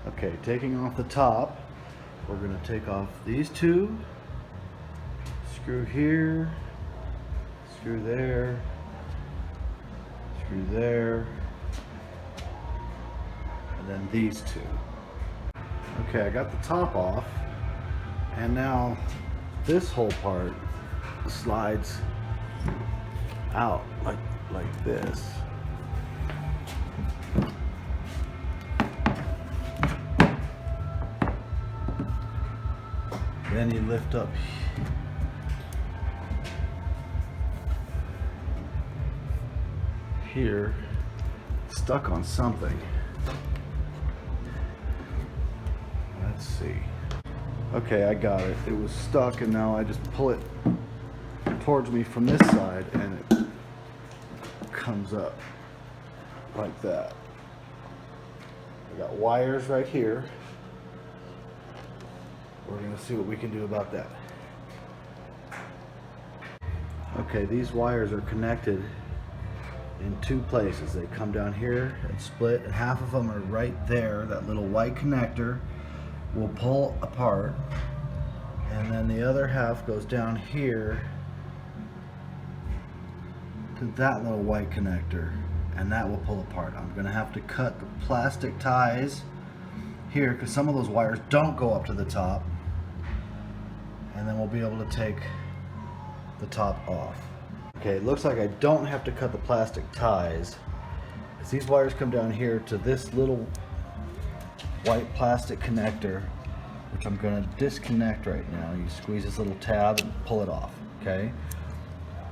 Okay, taking off the top, we're going to take off these two, screw here, screw there, screw there, and then these two. Okay, I got the top off, and now this whole part slides out like this. Then you lift up here, stuck on something. Let's see. Okay, I got it. It was stuck, and now I just pull it towards me from this side, and it comes up like that. I got wires right here. We're going to see what we can do about that. Okay, these wires are connected in two places. They come down here and split, and half of them are right there. That little white connector will pull apart, and then the other half goes down here to that little white connector, and that will pull apart. I'm going to have to cut the plastic ties here because some of those wires don't go up to the top, and then we'll be able to take the top off. Okay, it looks like I don't have to cut the plastic ties because these wires come down here to this little white plastic connector, which I'm going to disconnect right now. You squeeze this little tab and pull it off. Okay,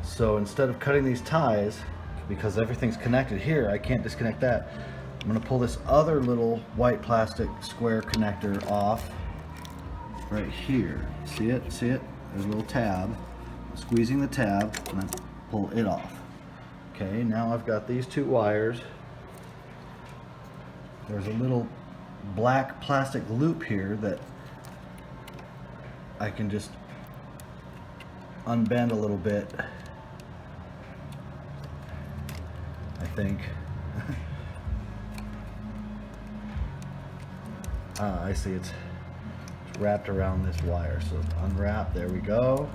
so instead of cutting these ties, because everything's connected here, I can't disconnect that. I'm going to pull this other little white plastic square connector off right here. See it? See it? There's a little tab. I'm squeezing the tab and I pull it off. Okay, now I've got these two wires. There's a little black plastic loop here that I can just unbend a little bit, I think. I see it's wrapped around this wire, so unwrap, there we go.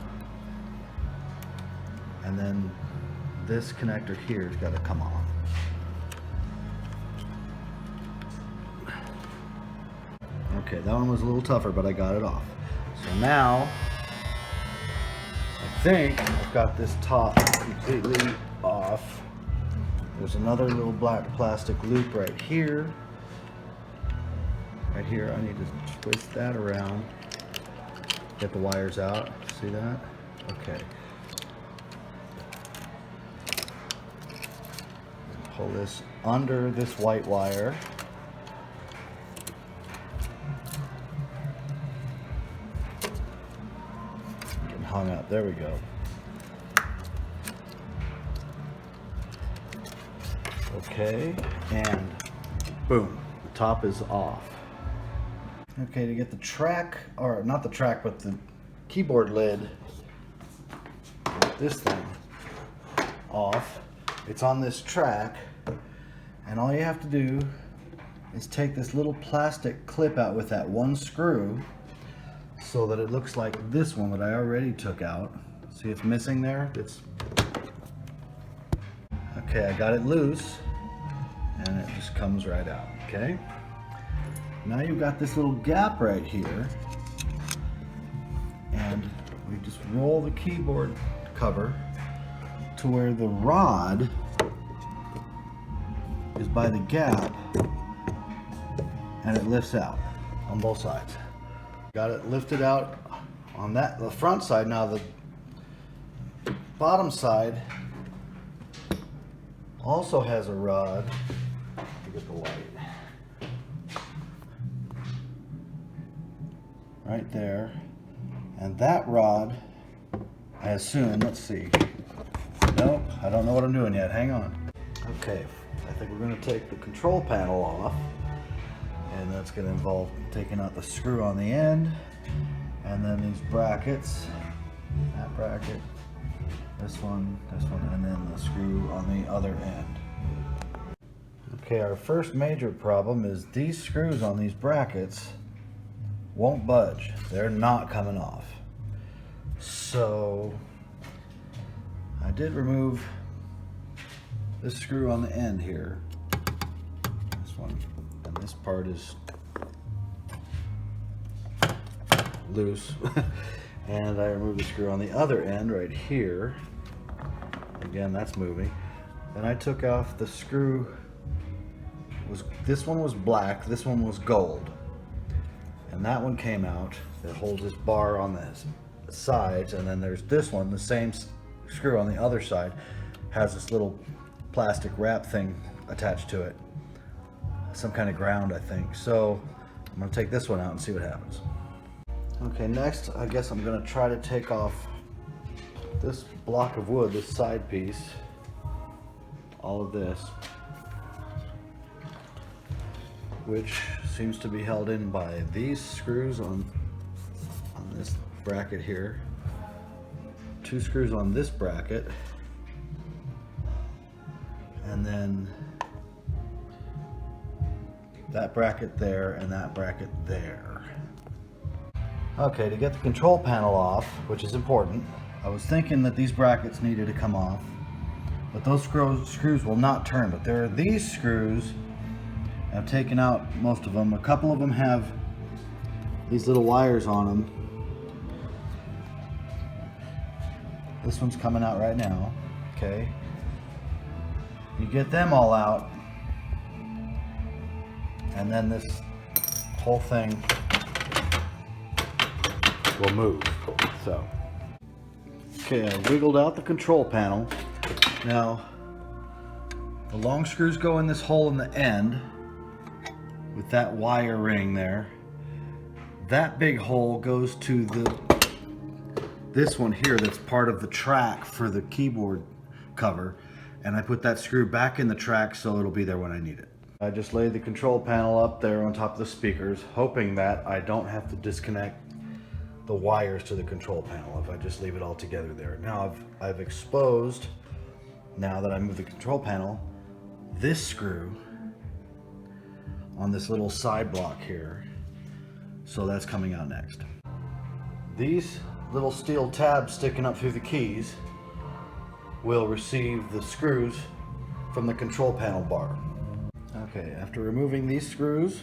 And then this connector here has got to come off. Okay, that one was a little tougher, but I got it off. So now I think I've got this top completely off. There's another little black plastic loop right here. Right here, I need to twist that around, get the wires out. See that? Okay. Pull this under this white wire. Getting hung up. There we go. Okay, and boom, the top is off. Okay, to get the track, or not the track, but the keyboard lid, this thing, off. It's on this track, and all you have to do is take this little plastic clip out with that one screw so that it looks like this one that I already took out. See, it's missing there? Okay, I got it loose, and it just comes right out, okay? Now you've got this little gap right here, and we just roll the keyboard cover to where the rod is by the gap, and it lifts out on both sides. Got it lifted out on the front side. Now the bottom side also has a rod. To get the light. Right there, and that rod, I assume, let's see, nope, I don't know what I'm doing yet, hang on. Okay, I think we're going to take the control panel off, and that's going to involve taking out the screw on the end, and then these brackets, that bracket, this one, and then the screw on the other end. Okay, our first major problem is these screws on these brackets won't budge. They're not coming off. So I did remove this screw on the end here. This one, and this part is loose. And I removed the screw on the other end right here. Again, that's moving. Then I took off the screw. This one was black, this one was gold. And that one came out that holds this bar on the sides, and then there's this one, the same screw on the other side, has this little plastic wrap thing attached to it. Some kind of ground, I think. So I'm gonna take this one out and see what happens. Okay, next I guess I'm gonna try to take off this block of wood, this side piece, all of this, which seems to be held in by these screws on this bracket here, 2 screws on this bracket, and then that bracket there and that bracket there. Okay, to get the control panel off, which is important, I was thinking that these brackets needed to come off, but those screws will not turn. But there are these screws. I've taken out most of them. A couple of them have these little wires on them. This one's coming out right now. Okay. You get them all out, and then this whole thing will move. So, okay, I wiggled out the control panel. Now, the long screws go in this hole in the end with that wire ring there. That big hole goes to this one here that's part of the track for the keyboard cover, and I put that screw back in the track so it'll be there when I need it. I just laid the control panel up there on top of the speakers, hoping that I don't have to disconnect the wires to the control panel if I just leave it all together there. Now I've exposed, now that I move the control panel, this screw on this little side block here. So that's coming out next. These little steel tabs sticking up through the keys will receive the screws from the control panel bar. Okay, after removing these screws,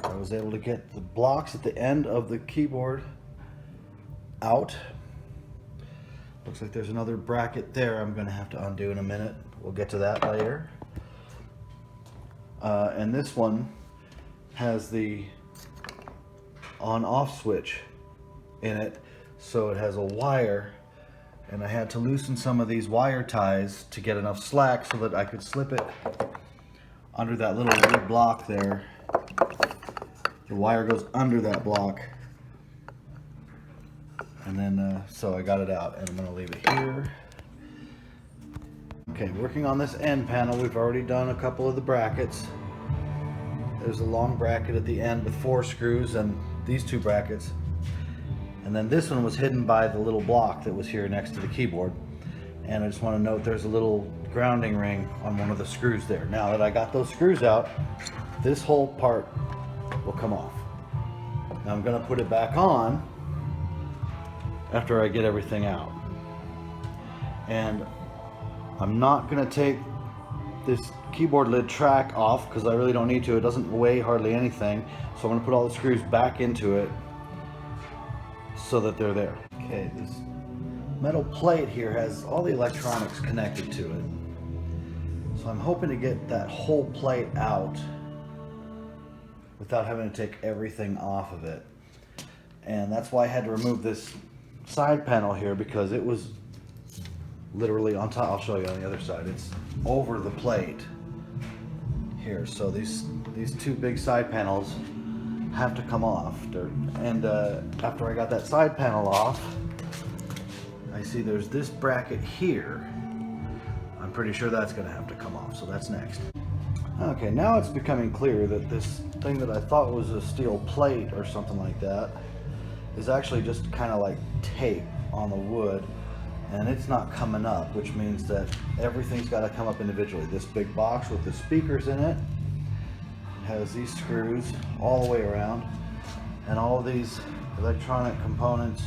I was able to get the blocks at the end of the keyboard out. Looks like there's another bracket there I'm going to have to undo in a minute. We'll get to that later. And this one has the on-off switch in it, so it has a wire, and I had to loosen some of these wire ties to get enough slack so that I could slip it under that little wood block there. The wire goes under that block, and then so I got it out, and I'm going to leave it here. Okay, working on this end panel, we've already done a couple of the brackets. There's a long bracket at the end with 4 screws and these 2 brackets. And then this one was hidden by the little block that was here next to the keyboard. And I just want to note there's a little grounding ring on one of the screws there. Now that I got those screws out, this whole part will come off. Now I'm going to put it back on after I get everything out. And I'm not going to take this keyboard lid track off because I really don't need to. It doesn't weigh hardly anything. So I'm going to put all the screws back into it so that they're there. Okay, this metal plate here has all the electronics connected to it. So I'm hoping to get that whole plate out without having to take everything off of it. And that's why I had to remove this side panel here, because it was literally on top. I'll show you on the other side. It's over the plate here. So these 2 big side panels have to come off. And after I got that side panel off, I see there's this bracket here. I'm pretty sure that's going to have to come off, so that's next. Okay, now it's becoming clear that this thing that I thought was a steel plate or something like that is actually just kind of like tape on the wood, and it's not coming up, which means that everything's got to come up individually. This big box with the speakers in it has these screws all the way around, and all of these electronic components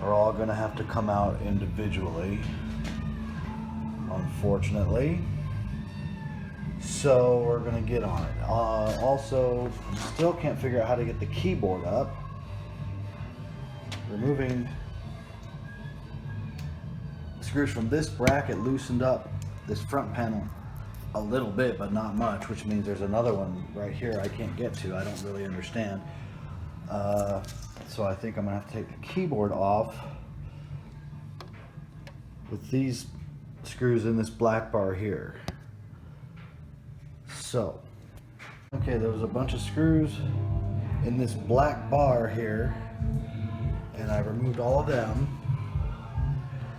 are all going to have to come out individually, unfortunately. So we're going to get on it. Also, still can't figure out how to get the keyboard up. Removing screws from this bracket loosened up this front panel a little bit, but not much, which means there's another one right here I can't get to. I don't really understand. So I think I'm gonna have to take the keyboard off with these screws in this black bar here. So, okay, there was a bunch of screws in this black bar here, and I removed all of them,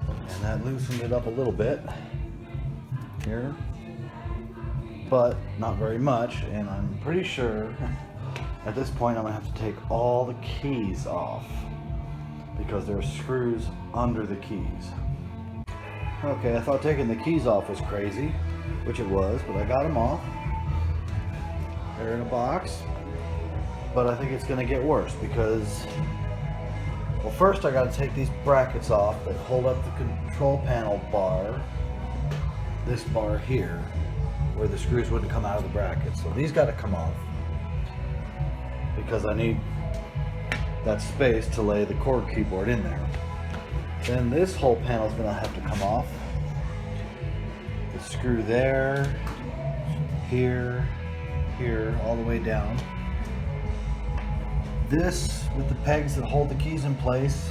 and that loosened it up a little bit here, but not very much. And I'm pretty sure at this point I'm gonna have to take all the keys off because there are screws under the keys. Okay, I thought taking the keys off was crazy, which it was, but I got them off. They're in a box, but I think it's gonna get worse because, well, first I gotta take these brackets off that hold up the control panel bar, this bar here, where the screws wouldn't come out of the bracket. So these gotta come off because I need that space to lay the chord keyboard in there. Then this whole panel is gonna have to come off. The screw there, here, here, all the way down. This, with the pegs that hold the keys in place,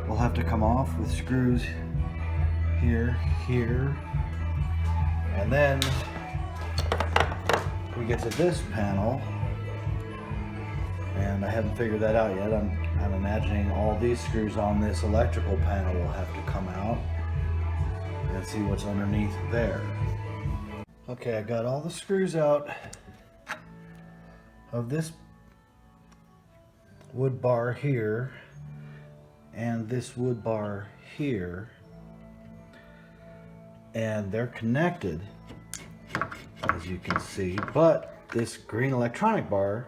will have to come off with screws here, here. And then we get to this panel, and I haven't figured that out yet. I'm imagining all these screws on this electrical panel will have to come out and see what's underneath there. Okay, I got all the screws out of this wood bar here and this wood bar here, and they're connected, as you can see, but this green electronic bar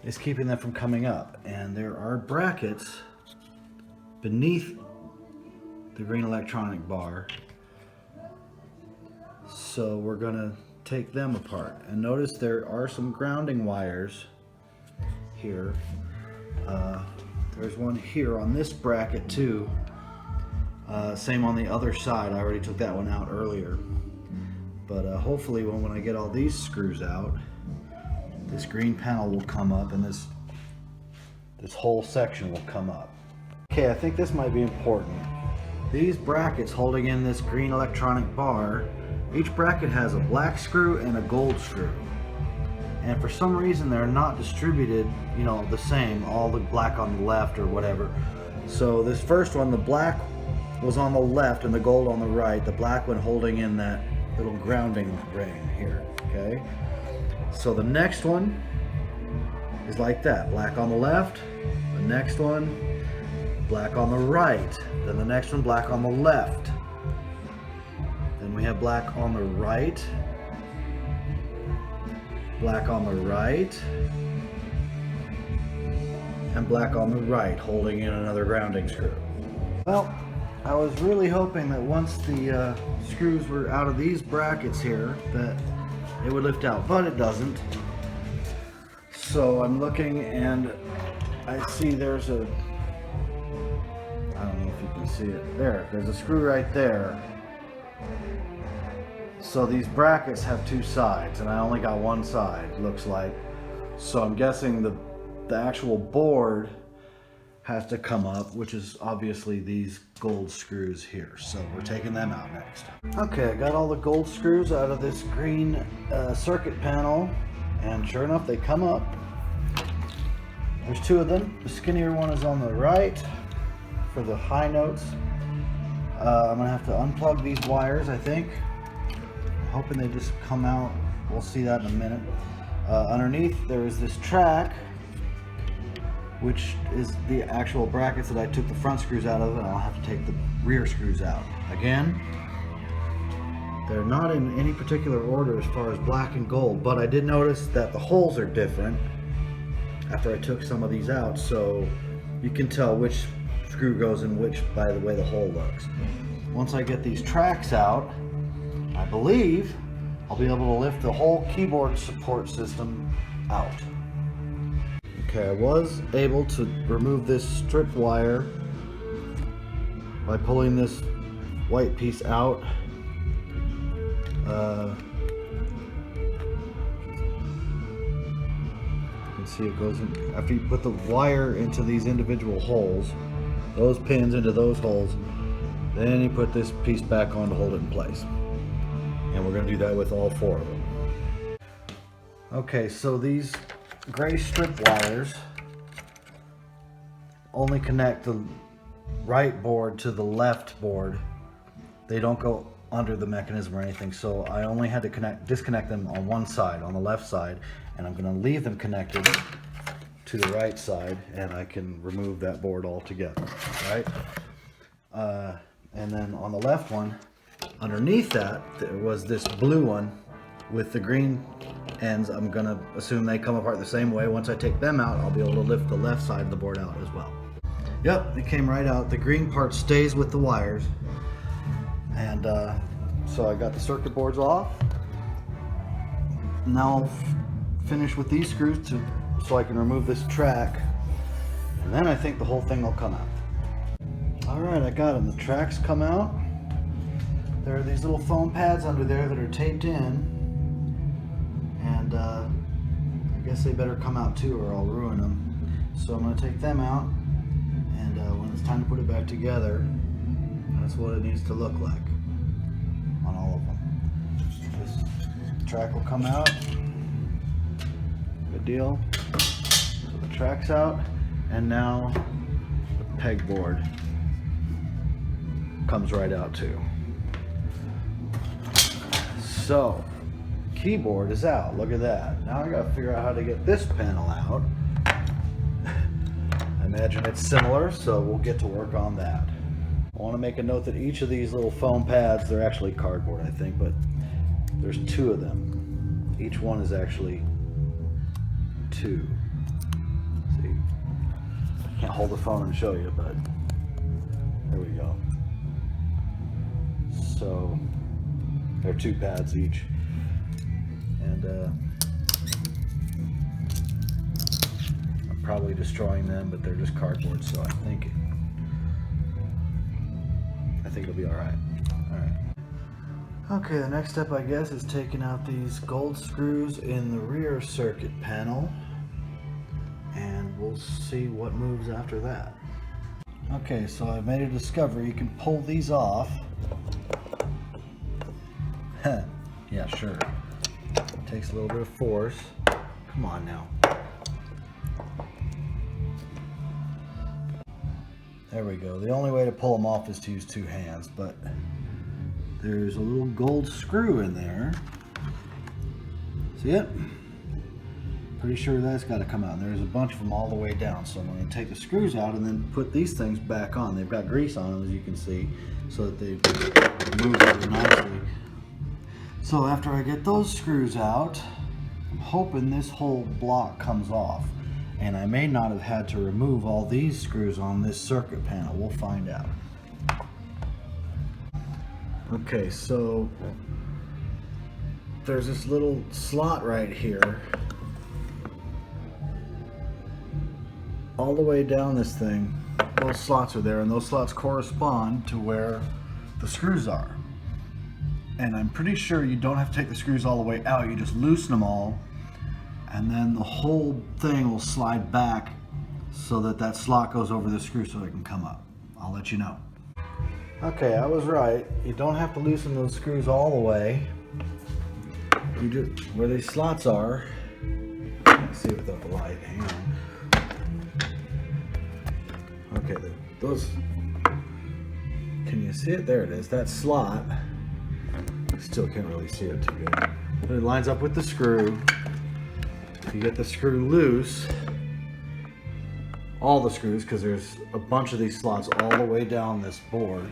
is keeping them from coming up, and there are brackets beneath the green electronic bar, so we're gonna take them apart. And notice there are some grounding wires here. There's one here on this bracket too. Same on the other side. I already took that one out earlier, but hopefully when I get all these screws out, this green panel will come up, and this whole section will come up. Okay, I think this might be important. These brackets holding in this green electronic bar, each bracket has a black screw and a gold screw. And for some reason they're not distributed, you know, the same, all the black on the left or whatever. So this first one, the black was on the left and the gold on the right, the black one holding in that little grounding ring here, okay? So the next one is like that, black on the left, the next one, black on the right, then the next one, black on the left. Then we have black on the right, black on the right, and black on the right, holding in another grounding screw. Well, I was really hoping that once the screws were out of these brackets here, that it would lift out, but it doesn't. So I'm looking and I see there's a, I don't know if you can see it, there's a screw right there. So these brackets have two sides and I only got one side, looks like. So I'm guessing the actual board has to come up, which is obviously these gold screws here. So we're taking them out next. Okay, I got all the gold screws out of this green circuit panel, and sure enough, they come up. There's two of them. The skinnier one is on the right for the high notes. I'm gonna have to unplug these wires, I think. I'm hoping they just come out. We'll see that in a minute. Underneath there is this track which is the actual brackets that I took the front screws out of, and I'll have to take the rear screws out. Again, they're not in any particular order as far as black and gold, but I did notice that the holes are different after I took some of these out, so you can tell which screw goes in which by the way the hole looks. Once I get these tracks out, I believe I'll be able to lift the whole keyboard support system out. Okay, I was able to remove this strip wire by pulling this white piece out. You can see it goes in, after you put the wire into these individual holes, those pins into those holes, then you put this piece back on to hold it in place. And we're going to do that with all 4 of them. Okay, so these gray strip wires only connect the right board to the left board. They don't go under the mechanism or anything, so I only had to disconnect them on one side, on the left side, and I'm going to leave them connected to the right side, and I can remove that board altogether, right? And then on the left one, underneath that, there was this blue one with the green ends. I'm going to assume they come apart the same way. Once I take them out, I'll be able to lift the left side of the board out as well. Yep, it came right out. The green part stays with the wires. And so I got the circuit boards off. Now I'll finish with these screws so I can remove this track. And then I think the whole thing will come out. Alright, I got them. The tracks come out. There are these little foam pads under there that are taped in. And I guess they better come out too or I'll ruin them. So I'm going to take them out. And when it's time to put it back together, that's what it needs to look like on all of them. This track will come out. Good deal. So the track's out, and now the pegboard comes right out too. So, keyboard is out. Look at that. Now I gotta figure out how to get this panel out. I imagine it's similar, so we'll get to work on that. I want to make a note that each of these little foam pads, they're actually cardboard I think, but there's 2 of them. Each one is actually 2. See, I can't hold the phone and show you, but there we go. So they're 2 pads each, and I'm probably destroying them, but they're just cardboard, so I think it'll be alright. Okay, the next step I guess is taking out these gold screws in the rear circuit panel, and we'll see what moves after that. Okay, so I've made a discovery. You can pull these off. Yeah, sure. Takes a little bit of force. Come on now. There we go. The only way to pull them off is to use 2 hands, but there's a little gold screw in there. See it? Pretty sure that's got to come out. And there's a bunch of them all the way down. So I'm going to take the screws out and then put these things back on. They've got grease on them, as you can see, so that they move really nicely. So after I get those screws out, I'm hoping this whole block comes off. And I may not have had to remove all these screws on this circuit panel. We'll find out. Okay, so there's this little slot right here. All the way down this thing, those slots are there, and those slots correspond to where the screws are. And I'm pretty sure you don't have to take the screws all the way out. You just loosen them all, and then the whole thing will slide back so that that slot goes over the screw so it can come up. I'll let you know. Okay, I was right. You don't have to loosen those screws all the way. You just, where these slots are, let's see without the light, hang on. Okay, those, can you see it? There it is, that slot. Still can't really see it too good. But it lines up with the screw. If you get the screw loose, all the screws, because there's a bunch of these slots all the way down this board.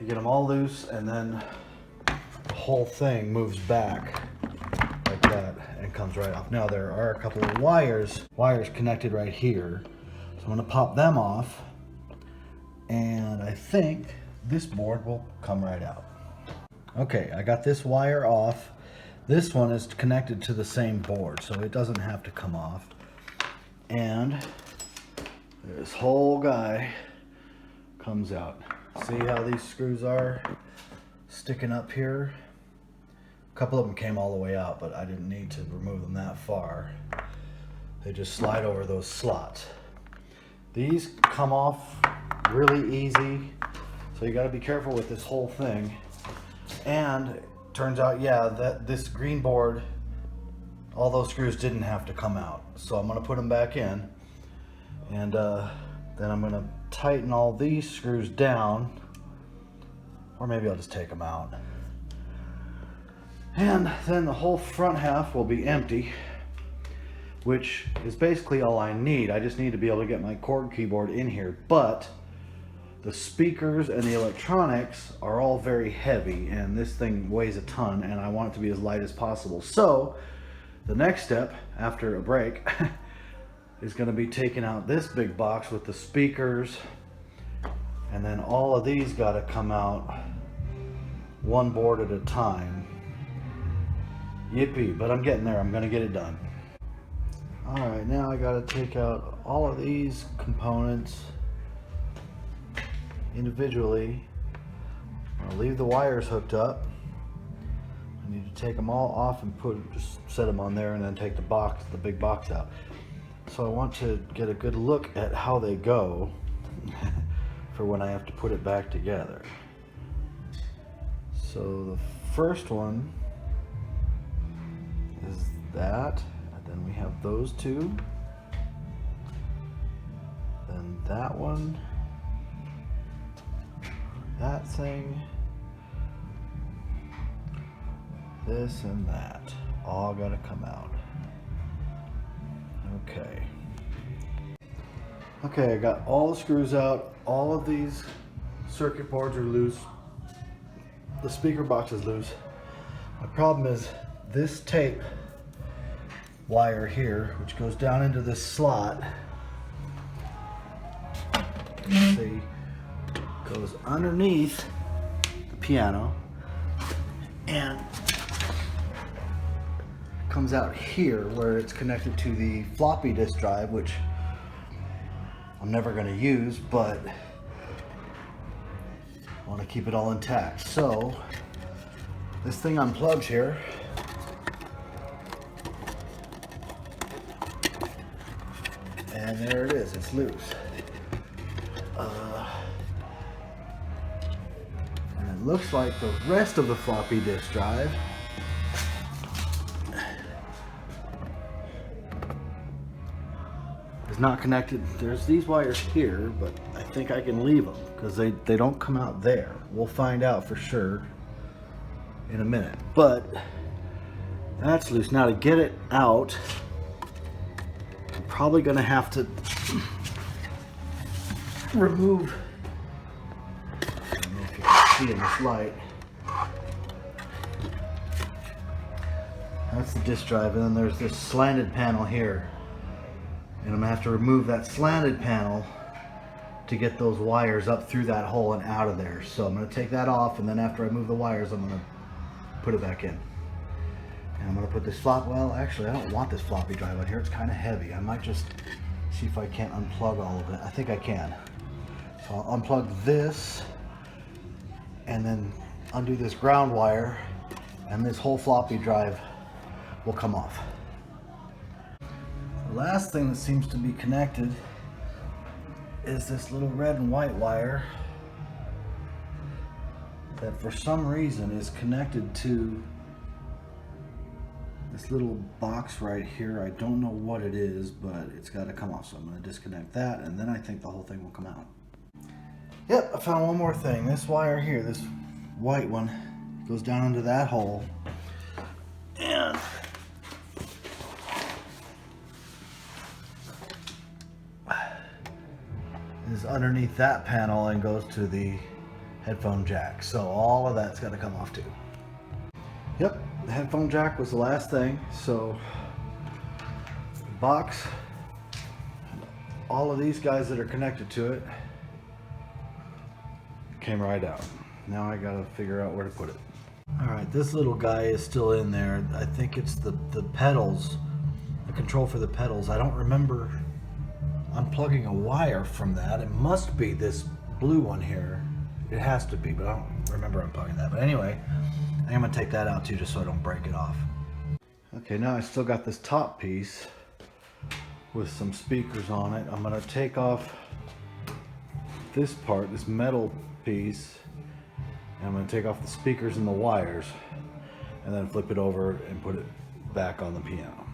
You get them all loose, and then the whole thing moves back like that and comes right off. Now there are a couple of wires connected right here, so I'm going to pop them off, and I think this board will come right out. Okay, I got this wire off. This one is connected to the same board, so it doesn't have to come off. And this whole guy comes out. See how these screws are sticking up here? A couple of them came all the way out, but I didn't need to remove them that far. They just slide over those slots. These come off really easy, so you got to be careful with this whole thing. And it turns out, yeah, that this green board, all those screws didn't have to come out. So I'm going to put them back in, and then I'm going to tighten all these screws down, or maybe I'll just take them out. And then the whole front half will be empty, which is basically all I need. I just need to be able to get my chord keyboard in here, but the speakers and the electronics are all very heavy, and this thing weighs a ton, and I want it to be as light as possible. So the next step after a break is going to be taking out this big box with the speakers, and then all of these got to come out one board at a time. Yippee, but I'm getting there. I'm going to get it done. Alright, now I got to take out all of these components individually. I'll leave the wires hooked up. I need to take them all off and just set them on there, and then take the big box out. So I want to get a good look at how they go for when I have to put it back together. So the first one is that, and then we have those two, then that one, that thing, this and that, all gotta come out. Okay, I got all the screws out. All of these circuit boards are loose. The speaker box is loose. My problem is this tape wire here, which goes down into this slot, see, goes underneath the piano and comes out here where it's connected to the floppy disk drive, which I'm never going to use, but I want to keep it all intact. So this thing unplugs here, and there it is, it's loose. And it looks like the rest of the floppy disk drive is not connected. There's these wires here, but I think I can leave them because they don't come out there. We'll find out for sure in a minute, but that's loose. Now to get it out, I'm probably gonna have to remove, I don't know if you can see in this light, that's the disk drive, and then there's this slanted panel here, and I'm gonna have to remove that slanted panel to get those wires up through that hole and out of there. So I'm gonna take that off, and then after I move the wires, I'm gonna put it back in. And I'm gonna put this well, actually I don't want this floppy drive on here, it's kind of heavy. I might just see if I can't unplug all of it. I think I can. So I'll unplug this, and then undo this ground wire, and this whole floppy drive will come off. The last thing that seems to be connected is this little red and white wire that for some reason is connected to this little box right here. I don't know what it is, but it's got to come off. So I'm going to disconnect that, and then I think the whole thing will come out. Yep, I found one more thing. This wire here, this white one, goes down into that hole, and underneath that panel and goes to the headphone jack. So all of that's got to come off too. Yep, the headphone jack was the last thing. So the box, all of these guys that are connected to it came right out. Now I gotta figure out where to put it. All right, this little guy is still in there. I think it's the pedals, the control for the pedals. I don't remember unplugging a wire from that. It must be this blue one here. It has to be, but I don't remember unplugging that. But anyway, I'm gonna take that out too, just so I don't break it off. Okay, now I still got this top piece with some speakers on it. I'm gonna take off this part, this metal piece, and I'm gonna take off the speakers and the wires, and then flip it over and put it back on the piano.